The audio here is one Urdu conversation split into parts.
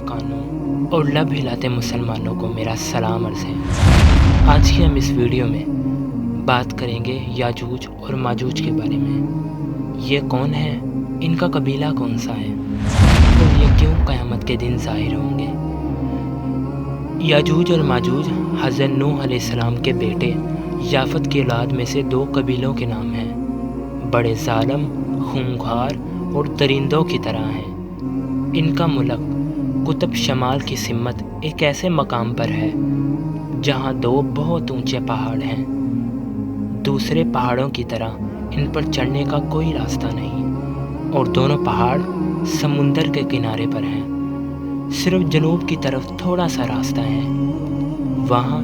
کانوں اور لب ہلاتے مسلمانوں کو میرا سلام عرض ہے۔ آج کی ہم اس ویڈیو میں بات کریں گے یاجوج اور ماجوج کے بارے میں۔ یہ کون ہے، ان کا قبیلہ کون سا ہے اور یہ کیوں قیامت کے دن ظاہر ہوں گے۔ یاجوج اور ماجوج حضرت نوح علیہ السلام کے بیٹے یافت کی اولاد میں سے دو قبیلوں کے نام ہیں۔ بڑے ظالم، خونخوار اور درندوں کی طرح ہیں۔ ان کا ملک قطب شمال کی سمت ایک ایسے مقام پر ہے جہاں دو بہت اونچے پہاڑ ہیں۔ دوسرے پہاڑوں کی طرح ان پر چڑھنے کا کوئی راستہ نہیں اور دونوں پہاڑ سمندر کے کنارے پر ہیں۔ صرف جنوب کی طرف تھوڑا سا راستہ ہے۔ وہاں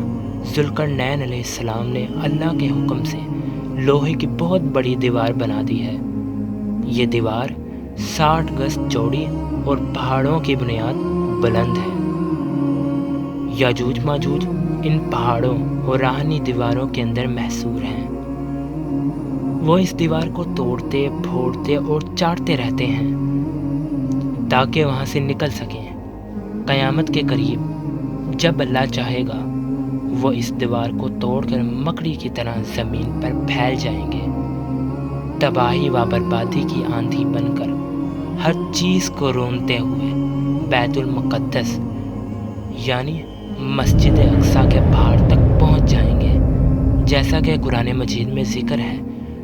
ذوالقرنین علیہ السلام نے اللہ کے حکم سے لوہے کی بہت بڑی دیوار بنا دی ہے۔ یہ دیوار 60 گز چوڑی اور پہاڑوں کی بنیاد بلند ہے۔ یاجوج ماجوج ان پہاڑوں اور راہنی دیواروں کے اندر محصور ہیں۔ وہ اس دیوار کو توڑتے، پھوڑتے اور چاٹتے رہتے ہیں تاکہ وہاں سے نکل سکیں۔ قیامت کے قریب جب اللہ چاہے گا وہ اس دیوار کو توڑ کر مکڑی کی طرح زمین پر پھیل جائیں گے۔ تباہی و بربادی کی آندھی بن کر ہر چیز کو رونتے ہوئے بیت المقدس یعنی مسجد اقصیٰ کے پہاڑ تک پہنچ جائیں گے، جیسا کہ قرآن مجید میں ذکر ہے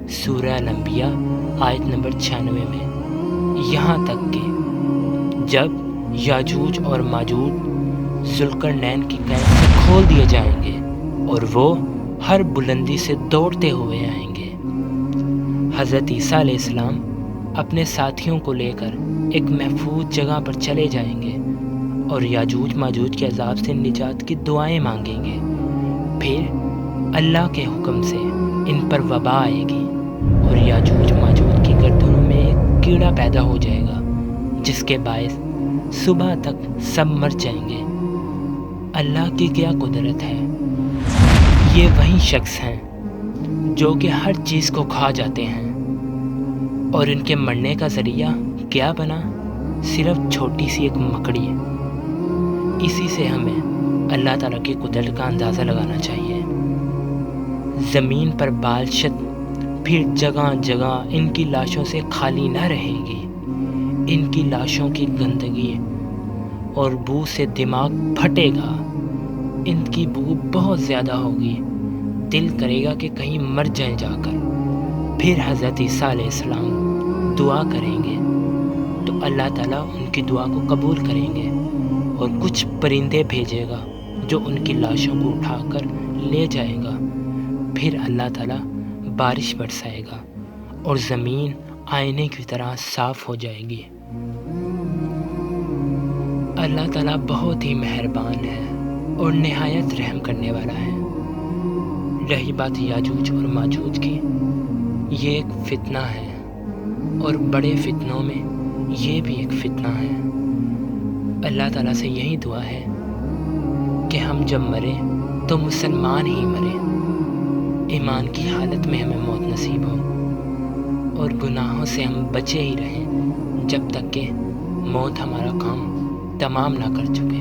سورہ الانبیاء آیت نمبر 96 میں، یہاں تک کہ جب یاجوج اور ماجوج ذوالقرنین کی قید سے کھول دیے جائیں گے اور وہ ہر بلندی سے دوڑتے ہوئے آئیں گے۔ حضرت عیسیٰ علیہ السلام اپنے ساتھیوں کو لے کر ایک محفوظ جگہ پر چلے جائیں گے اور یاجوج ماجوج کے عذاب سے نجات کی دعائیں مانگیں گے۔ پھر اللہ کے حکم سے ان پر وبا آئے گی اور یاجوج ماجوج کی گردنوں میں ایک کیڑا پیدا ہو جائے گا جس کے باعث صبح تک سب مر جائیں گے۔ اللہ کی کیا قدرت ہے، یہ وہی شخص ہیں جو کہ ہر چیز کو کھا جاتے ہیں اور ان کے مرنے کا ذریعہ کیا بنا، صرف چھوٹی سی ایک مکڑی۔ اسی سے ہمیں اللہ تعالیٰ کی قدرت کا اندازہ لگانا چاہیے۔ زمین پر بالشت پھر جگہ جگہ ان کی لاشوں سے خالی نہ رہے گی۔ ان کی لاشوں کی گندگی اور بو سے دماغ پھٹے گا۔ ان کی بو بہت زیادہ ہوگی، دل کرے گا کہ کہیں مر جائیں جا کر۔ پھر حضرت عیسیٰ علیہ السلام دعا کریں گے تو اللہ تعالیٰ ان کی دعا کو قبول کریں گے اور کچھ پرندے بھیجے گا جو ان کی لاشوں کو اٹھا کر لے جائے گا۔ پھر اللہ تعالیٰ بارش برسائے گا اور زمین آئینے کی طرح صاف ہو جائے گی۔ اللہ تعالیٰ بہت ہی مہربان ہے اور نہایت رحم کرنے والا ہے۔ رہی بات یاجوج اور ماجوج کی، یہ ایک فتنہ ہے اور بڑے فتنوں میں یہ بھی ایک فتنہ ہے۔ اللہ تعالیٰ سے یہی دعا ہے کہ ہم جب مریں تو مسلمان ہی مریں، ایمان کی حالت میں ہمیں موت نصیب ہو اور گناہوں سے ہم بچے ہی رہیں جب تک کہ موت ہمارا کام تمام نہ کر چکے۔